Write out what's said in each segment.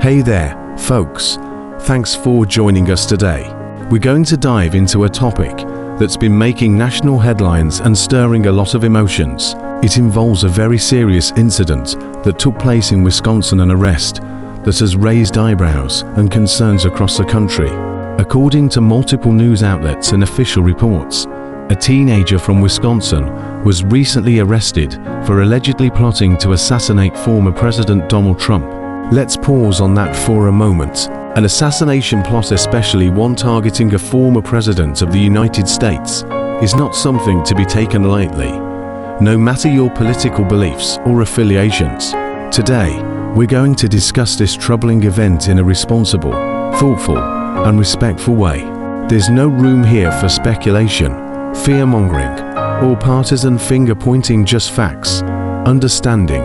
Hey there, folks. Thanks for joining us today. We're going to dive into a topic that's been making national headlines and stirring a lot of emotions. It involves a very serious incident that took place in Wisconsin, an arrest that has raised eyebrows and concerns across the country. According to multiple news outlets and official reports, a teenager from Wisconsin was recently arrested for allegedly plotting to assassinate former President Donald Trump. Let's pause on that for a moment. An assassination plot, especially one targeting a former president of the United States, is not something to be taken lightly, no matter your political beliefs or affiliations. Today, we're going to discuss this troubling event in a responsible, thoughtful, and respectful way. There's no room here for speculation, fear-mongering, or partisan finger-pointing, just facts, understanding,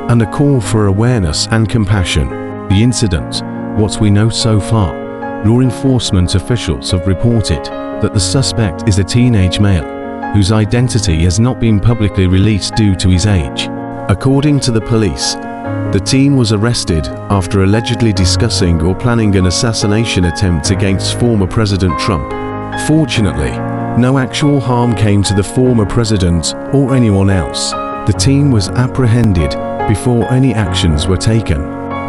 and a call for awareness and compassion. The incident, what we know so far, law enforcement officials have reported that the suspect is a teenage male whose identity has not been publicly released due to his age. According to the police, the teen was arrested after allegedly discussing or planning an assassination attempt against former President Trump. Fortunately, no actual harm came to the former president or anyone else. The teen was apprehended before any actions were taken.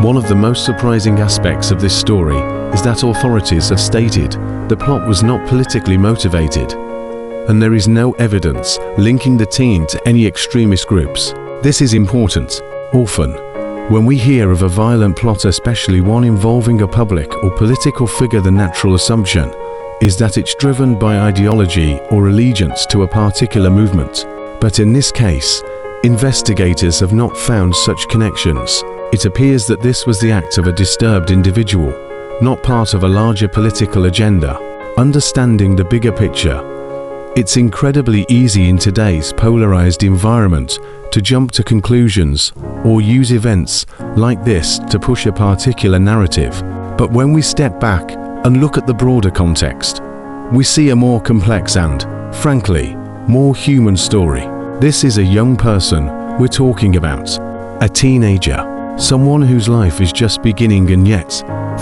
One of the most surprising aspects of this story is that authorities have stated the plot was not politically motivated, and there is no evidence linking the teen to any extremist groups. This is important. Often, when we hear of a violent plot, especially one involving a public or political figure, the natural assumption is that it's driven by ideology or allegiance to a particular movement. But in this case, investigators have not found such connections. It appears that this was the act of a disturbed individual, not part of a larger political agenda. Understanding the bigger picture, it's incredibly easy in today's polarized environment to jump to conclusions or use events like this to push a particular narrative. But when we step back and look at the broader context, we see a more complex and, frankly, more human story. This is a young person we're talking about, a teenager, someone whose life is just beginning, and yet,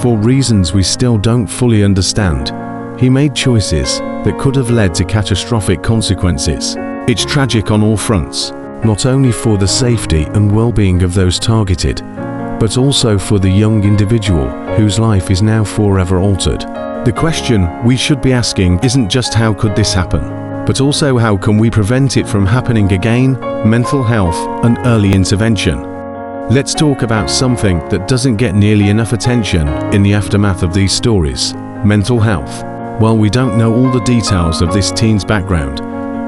for reasons we still don't fully understand, he made choices that could have led to catastrophic consequences. It's tragic on all fronts, not only for the safety and well-being of those targeted, but also for the young individual whose life is now forever altered. The question we should be asking isn't just how could this happen, but also how can we prevent it from happening again? Mental health and early intervention. Let's talk about something that doesn't get nearly enough attention in the aftermath of these stories: mental health. While we don't know all the details of this teen's background,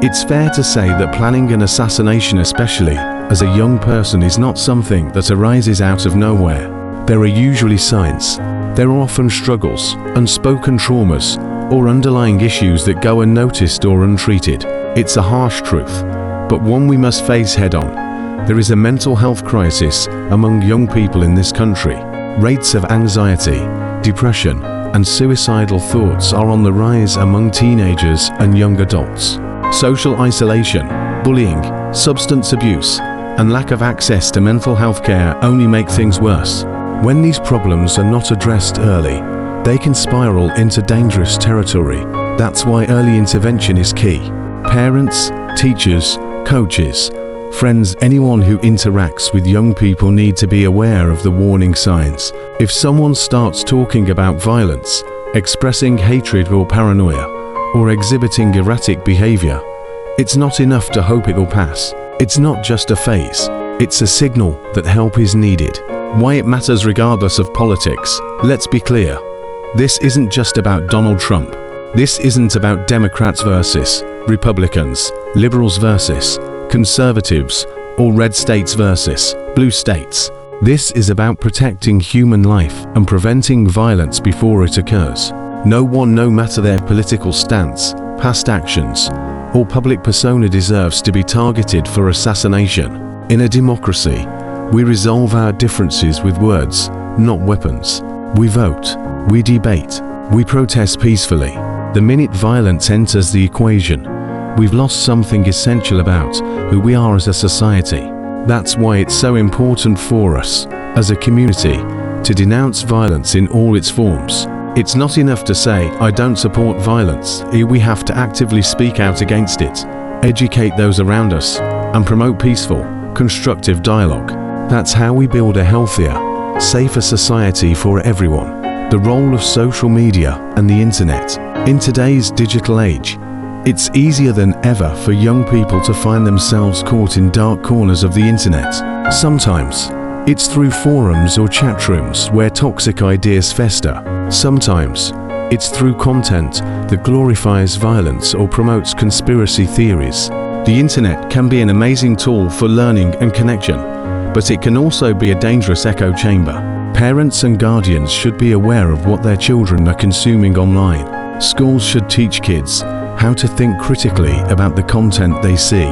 it's fair to say that planning an assassination, especially as a young person, is not something that arises out of nowhere. There are usually signs. There are often struggles, unspoken traumas, or underlying issues that go unnoticed or untreated. It's a harsh truth, but one we must face head-on. There is a mental health crisis among young people in this country. Rates of anxiety, depression, and suicidal thoughts are on the rise among teenagers and young adults. Social isolation, bullying, substance abuse, and lack of access to mental health care only make things worse. When these problems are not addressed early, they can spiral into dangerous territory. That's why early intervention is key. Parents, teachers, coaches, friends, anyone who interacts with young people need to be aware of the warning signs. If someone starts talking about violence, expressing hatred or paranoia, or exhibiting erratic behavior, it's not enough to hope it'll pass. It's not just a phase. It's a signal that help is needed. Why it matters regardless of politics. Let's be clear. This isn't just about Donald Trump. This isn't about Democrats versus Republicans, liberals versus conservatives, or red states versus blue states. This is about protecting human life and preventing violence before it occurs. No one, no matter their political stance, past actions, or public persona, deserves to be targeted for assassination. In a democracy, we resolve our differences with words, not weapons. We vote, we debate, we protest peacefully. The minute violence enters the equation, we've lost something essential about who we are as a society. That's why it's so important for us, as a community, to denounce violence in all its forms. It's not enough to say, "I don't support violence." We have to actively speak out against it, educate those around us, and promote peaceful, constructive dialogue. That's how we build a healthier, safer society for everyone. The role of social media and the internet. In today's digital age, it's easier than ever for young people to find themselves caught in dark corners of the internet. Sometimes, it's through forums or chat rooms where toxic ideas fester. Sometimes, it's through content that glorifies violence or promotes conspiracy theories. The internet can be an amazing tool for learning and connection, but it can also be a dangerous echo chamber. Parents and guardians should be aware of what their children are consuming online. Schools should teach kids how to think critically about the content they see.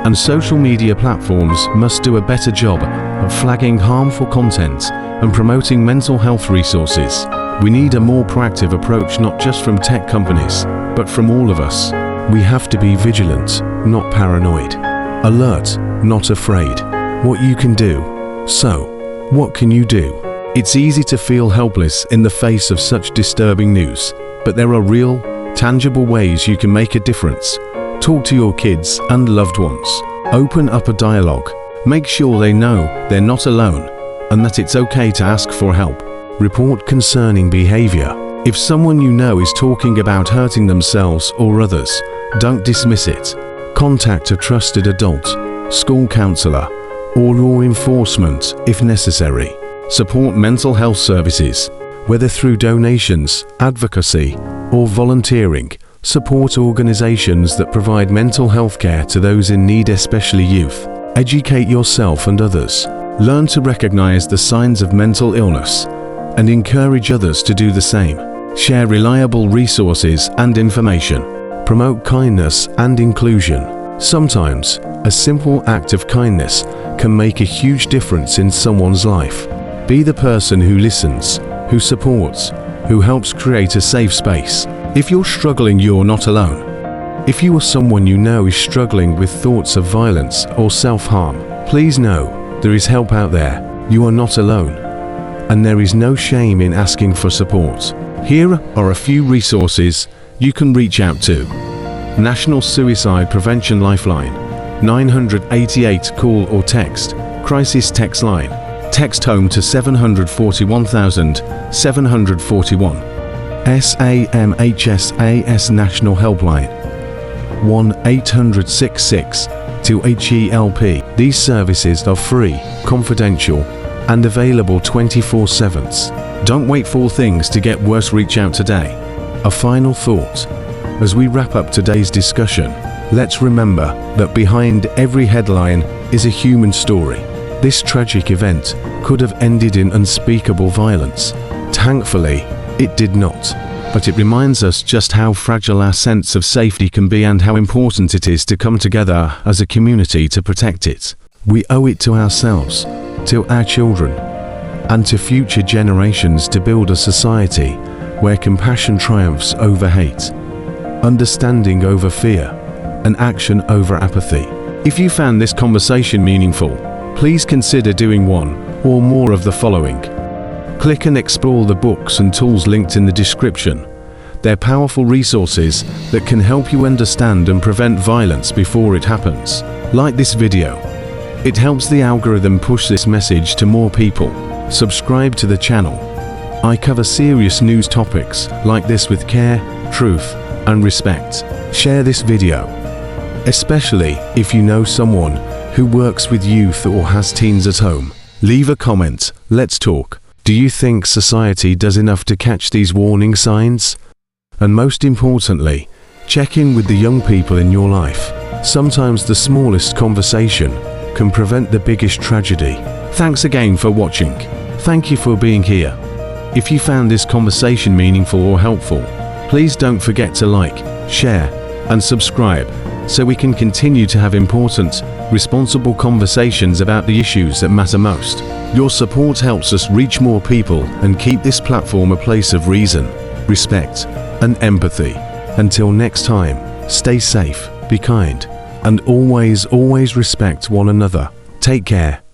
And social media platforms must do a better job of flagging harmful content and promoting mental health resources. We need a more proactive approach, not just from tech companies, but from all of us. We have to be vigilant, not paranoid. Alert, not afraid. What you can do. So, what can you do? It's easy to feel helpless in the face of such disturbing news, but there are real, tangible ways you can make a difference. Talk to your kids and loved ones. Open up a dialogue. Make sure they know they're not alone and that it's okay to ask for help. Report concerning behavior. If someone you know is talking about hurting themselves or others, don't dismiss it. Contact a trusted adult, school counselor, or law enforcement if necessary. Support mental health services, whether through donations, advocacy, or volunteering. Support organizations that provide mental health care to those in need, especially youth. Educate yourself and others. Learn to recognize the signs of mental illness and encourage others to do the same. Share reliable resources and information. Promote kindness and inclusion. Sometimes, a simple act of kindness can make a huge difference in someone's life. Be the person who listens, who supports, who helps create a safe space. If you're struggling, you're not alone. If you or someone you know is struggling with thoughts of violence or self-harm, please know there is help out there. You are not alone, and there is no shame in asking for support. Here are a few resources you can reach out to. National Suicide Prevention Lifeline, 988, call or text. Crisis text line. Text HOME to 741,741. SAMHSAS National Helpline, 1-800-66-2HELP. These services are free, confidential, and available 24/7. Don't wait for things to get worse, reach out today. A final thought. As we wrap up today's discussion, let's remember that behind every headline is a human story. This tragic event could have ended in unspeakable violence. Thankfully, it did not. But it reminds us just how fragile our sense of safety can be and how important it is to come together as a community to protect it. We owe it to ourselves, to our children, and to future generations to build a society where compassion triumphs over hate, understanding over fear, and action over apathy. If you found this conversation meaningful, please consider doing one or more of the following. Click and explore the books and tools linked in the description. They're powerful resources that can help you understand and prevent violence before it happens. Like this video. It helps the algorithm push this message to more people. Subscribe to the channel. I cover serious news topics like this with care, truth, and respect. Share this video, especially if you know someone who works with youth or has teens at home. Leave a comment. Let's talk. Do you think society does enough to catch these warning signs? And most importantly, check in with the young people in your life. Sometimes the smallest conversation can prevent the biggest tragedy. Thanks again for watching. Thank you for being here. If you found this conversation meaningful or helpful, please don't forget to like, share, and subscribe so we can continue to have important, responsible conversations about the issues that matter most. Your support helps us reach more people and keep this platform a place of reason, respect, and empathy. Until next time, stay safe, be kind, and always respect one another. Take care.